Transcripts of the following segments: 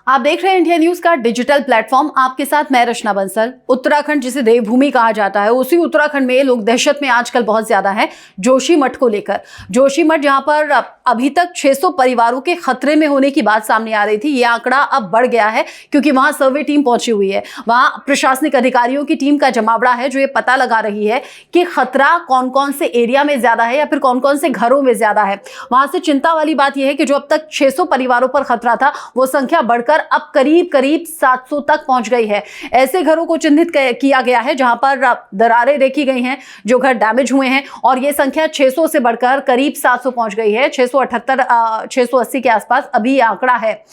आप देख रहे हैं इंडिया न्यूज का डिजिटल प्लेटफॉर्म। आपके साथ मैं रचना बंसल। उत्तराखंड जिसे देवभूमि कहा जाता है, उसी उत्तराखंड में लोग दहशत में आजकल बहुत ज्यादा हैं जोशीमठ को लेकर। जोशीमठ जहां पर अभी तक 600 परिवारों के खतरे में होने की बात सामने आ रही थी, ये आंकड़ा अब बढ़ गया है क्योंकि वहां सर्वे टीम पहुंची हुई है। वहां प्रशासनिक अधिकारियों की टीम का जमावड़ा है जो ये पता लगा रही है कि खतरा कौन कौन से एरिया में ज्यादा है या फिर कौन कौन से घरों में ज्यादा है। वहां से चिंता वाली बात यह है कि जो अब तक 600 परिवारों पर खतरा था, वो संख्या बढ़कर अब करीब 700 तक पहुंच गई है। ऐसे घरों को चिन्हित किया गया है जहां पर दरारें देखी गई हैं, जो घर डैमेज हुए हैं, और ये संख्या 600 से बढ़कर करीब 700 पहुंच गई है। 678 680 के आसपास अभी ये आंकड़ा है।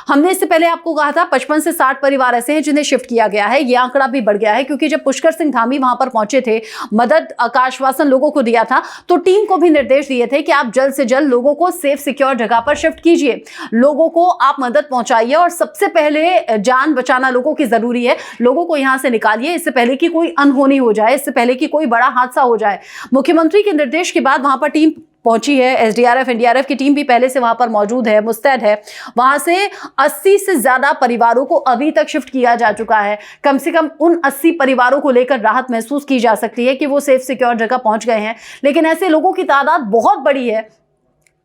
हमने इससे पहले आपको कहा था 55 से 60 परिवार ऐसे हैं जिन्हें शिफ्ट किया गया है। ये आंकड़ा भी बढ़ गया है क्योंकि जब पुष्कर सिंह धामी वहां पर पहुंचे थे, मदद का आश्वासन लोगों को दिया था, तो टीम को भी निर्देश दिए थे कि आप जल्द से जल्द लोगों को सेफ सिक्योर जगह पर शिफ्ट कीजिए, लोगों को आप मदद पहुंचाइए और सबसे पहले जान बचाना लोगों की जरूरी है। लोगों को यहां से निकालिए इससे पहले कि कोई अनहोनी हो जाए, इससे पहले कि कोई बड़ा हादसा हो जाए। मुख्यमंत्री के निर्देश के बाद वहां पर टीम पहुंची है। एसडीआरएफ एनडीआरएफ की टीम भी पहले से वहां पर मौजूद है, मुस्तैद है। वहां से 80 से ज्यादा परिवारों को अभी तक शिफ्ट किया जा चुका है। कम से कम उन 80 परिवारों को लेकर राहत महसूस की जा सकती है कि वो सेफ सिक्योर जगह पहुंच गए हैं। लेकिन ऐसे लोगों की तादाद बहुत बड़ी है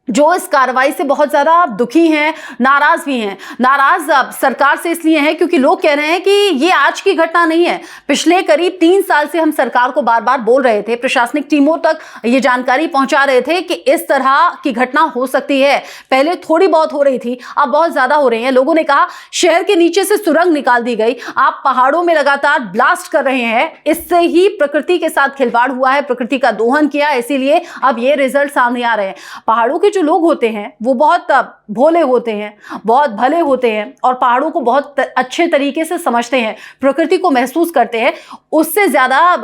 जो इस कार्रवाई से बहुत ज्यादा दुखी हैं, नाराज भी हैं। नाराज सरकार से इसलिए हैं क्योंकि लोग कह रहे हैं कि ये आज की घटना नहीं है। पिछले करीब 3 साल से हम सरकार को बार बार बोल रहे थे, प्रशासनिक टीमों तक ये जानकारी पहुंचा रहे थे कि इस तरह की घटना हो सकती है। पहले थोड़ी बहुत हो रही थी, अब बहुत ज्यादा हो रही है। लोगों ने कहा शहर के नीचे से सुरंग निकाल दी गई, आप पहाड़ों में लगातार ब्लास्ट कर रहे हैं, इससे ही प्रकृति के साथ खिलवाड़ हुआ है, प्रकृति का दोहन किया, इसीलिए अब ये रिजल्ट सामने आ रहे हैं। पहाड़ों के जो लोग होते हैं वो बहुत भोले होते हैं, बहुत भले होते हैं और पहाड़ों को बहुत अच्छे तरीके से समझते हैं, प्रकृति को महसूस करते हैं। उससे ज्यादा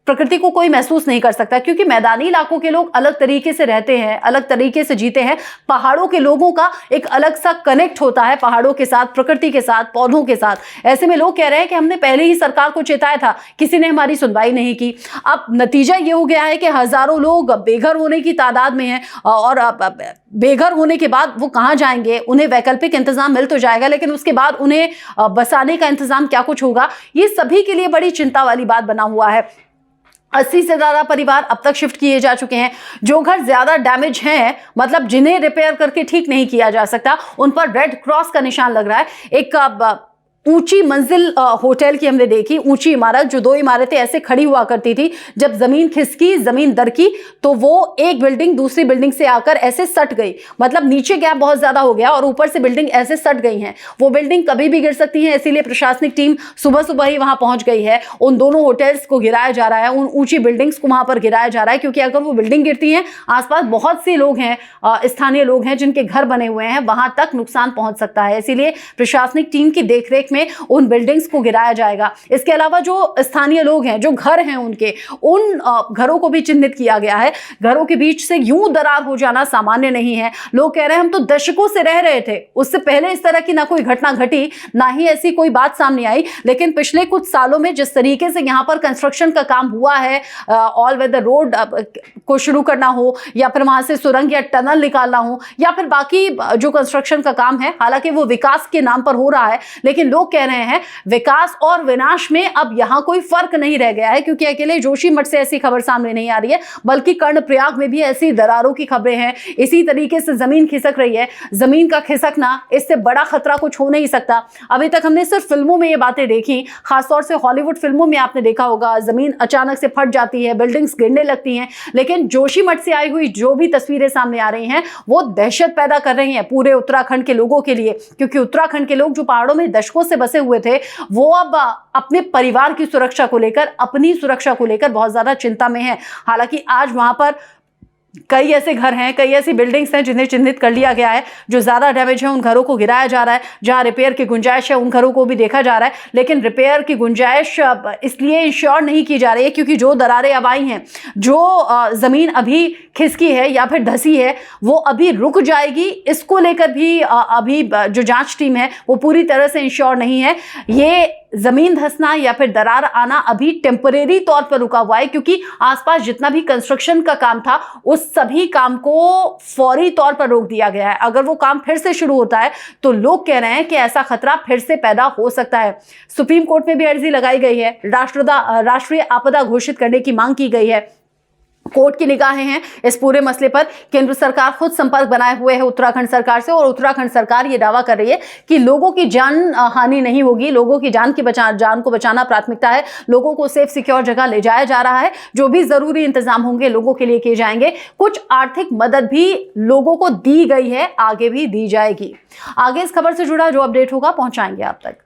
प्रकृति को कोई महसूस नहीं कर सकता क्योंकि मैदानी इलाकों के लोग अलग तरीके से रहते हैं, अलग तरीके से जीते हैं। पहाड़ों के लोगों का एक अलग सा कनेक्ट होता है पहाड़ों के साथ, प्रकृति के साथ, पौधों के साथ। ऐसे में लोग कह रहे हैं कि हमने पहले ही सरकार को चेताया था, किसी ने हमारी सुनवाई नहीं की। अब नतीजा ये हो गया है कि हजारों लोग बेघर होने की तादाद में हैं और बेघर होने के बाद वो कहाँ जाएंगे? उन्हें वैकल्पिक इंतजाम मिल तो जाएगा, लेकिन उसके बाद उन्हें बसाने का इंतजाम क्या कुछ होगा, ये सभी के लिए बड़ी चिंता वाली बात बना हुआ है। 80 से ज्यादा परिवार अब तक शिफ्ट किए जा चुके हैं। जो घर ज्यादा डैमेज हैं, मतलब जिन्हें रिपेयर करके ठीक नहीं किया जा सकता, उन पर रेड क्रॉस का निशान लग रहा है। एक ऊंची मंजिल होटल की हमने देखी, ऊंची इमारत, जो 2 इमारतें ऐसे खड़ी हुआ करती थी, जब जमीन खिसकी, जमीन दरकी, तो वो एक बिल्डिंग दूसरी बिल्डिंग से आकर ऐसे सट गई। मतलब नीचे गैप बहुत ज्यादा हो गया और ऊपर से बिल्डिंग ऐसे सट गई हैं। वो बिल्डिंग कभी भी गिर सकती है, इसीलिए प्रशासनिक टीम सुबह सुबह ही वहां पहुंच गई है। उन दोनों होटल्स को गिराया जा रहा है, उन ऊंची बिल्डिंग्स को वहां पर गिराया जा रहा है, क्योंकि अगर वो बिल्डिंग गिरती है, आसपास बहुत से लोग हैं, स्थानीय लोग हैं जिनके घर बने हुए हैं, वहां तक नुकसान पहुंच सकता है। इसीलिए प्रशासनिक टीम की देखरेख में उन बिल्डिंग्स को गिराया जाएगा। इसके अलावा जो स्थानीय लोग हैं, जो घर हैं उनके, उन घरों को भी चिन्हित किया गया है। घरों के बीच से यूं दरार हो जाना सामान्य नहीं है। लोग कह रहे हैं हम तो दशकों से रह रहे थे, उससे पहले इस तरह की ना कोई घटना घटी, ना ही ऐसी कोई बात सामने आई। लेकिन पिछले कुछ सालों में जिस तरीके से यहाँ पर कंस्ट्रक्शन का काम हुआ है, ऑल वेदर रोड को शुरू करना हो, या फिर वहां से सुरंग या टनल निकालना हो, या फिर बाकी जो कंस्ट्रक्शन का काम है, हालांकि वो विकास के नाम पर हो रहा है, लेकिन लोग कह रहे हैं विकास और विनाश में अब यहां कोई फर्क नहीं रह गया है। क्योंकि अकेले जोशीमठ से ऐसी खबर सामने नहीं आ रही है, बल्कि कर्णप्रयाग में भी ऐसी दरारों की खबरें हैं। इसी तरीके से जमीन खिसक रही है। जमीन का खिसकना, इससे बड़ा खतरा कुछ हो नहीं सकता। अभी तक हमने सिर्फ फिल्मों में ये बातें देखी, खासतौर से हॉलीवुड फिल्मों में आपने देखा होगा, जमीन अचानक से फट जाती है, बिल्डिंग्स गिरने लगती हैं। लेकिन जोशीमठ से आई हुई जो भी तस्वीरें सामने आ रही हैं, वो दहशत पैदा कर रही हैं पूरे उत्तराखंड के लोगों के लिए। क्योंकि उत्तराखंड के लोग जो पहाड़ों में दशकों से बसे हुए थे, वो अब अपने परिवार की सुरक्षा को लेकर, अपनी सुरक्षा को लेकर बहुत ज्यादा चिंता में है। हालांकि आज वहां पर कई ऐसे घर हैं, कई ऐसी बिल्डिंग्स हैं जिन्हें चिन्हित कर लिया गया है। जो ज्यादा डैमेज है उन घरों को गिराया जा रहा है, जहां रिपेयर की गुंजाइश है उन घरों को भी देखा जा रहा है। लेकिन रिपेयर की गुंजाइश इसलिए इंश्योर नहीं की जा रही है क्योंकि जो दरारें अब आई हैं, जो जमीन अभी खिसकी है या फिर धसी है, वो अभी रुक जाएगी। इसको लेकर भी अभी जो जांच टीम है वो पूरी तरह से इंश्योर नहीं है। ये जमीन धंसना या फिर दरार आना अभी टेम्परेरी तौर पर रुका हुआ है, क्योंकि आसपास जितना भी कंस्ट्रक्शन का काम था उस सभी काम को फौरी तौर पर रोक दिया गया है। अगर वो काम फिर से शुरू होता है तो लोग कह रहे हैं कि ऐसा खतरा फिर से पैदा हो सकता है। सुप्रीम कोर्ट में भी अर्जी लगाई गई है, राष्ट्रीय आपदा घोषित करने की मांग की गई है। कोर्ट की निगाहें हैं इस पूरे मसले पर। केंद्र सरकार खुद संपर्क बनाए हुए है उत्तराखंड सरकार से, और उत्तराखंड सरकार ये दावा कर रही है कि लोगों की जान हानि नहीं होगी, लोगों की जान को बचाना प्राथमिकता है। लोगों को सेफ सिक्योर जगह ले जाया जा रहा है, जो भी जरूरी इंतजाम होंगे लोगों के लिए किए जाएंगे। कुछ आर्थिक मदद भी लोगों को दी गई है, आगे भी दी जाएगी। आगे इस खबर से जुड़ा जो अपडेट होगा पहुंचाएंगे आप तक।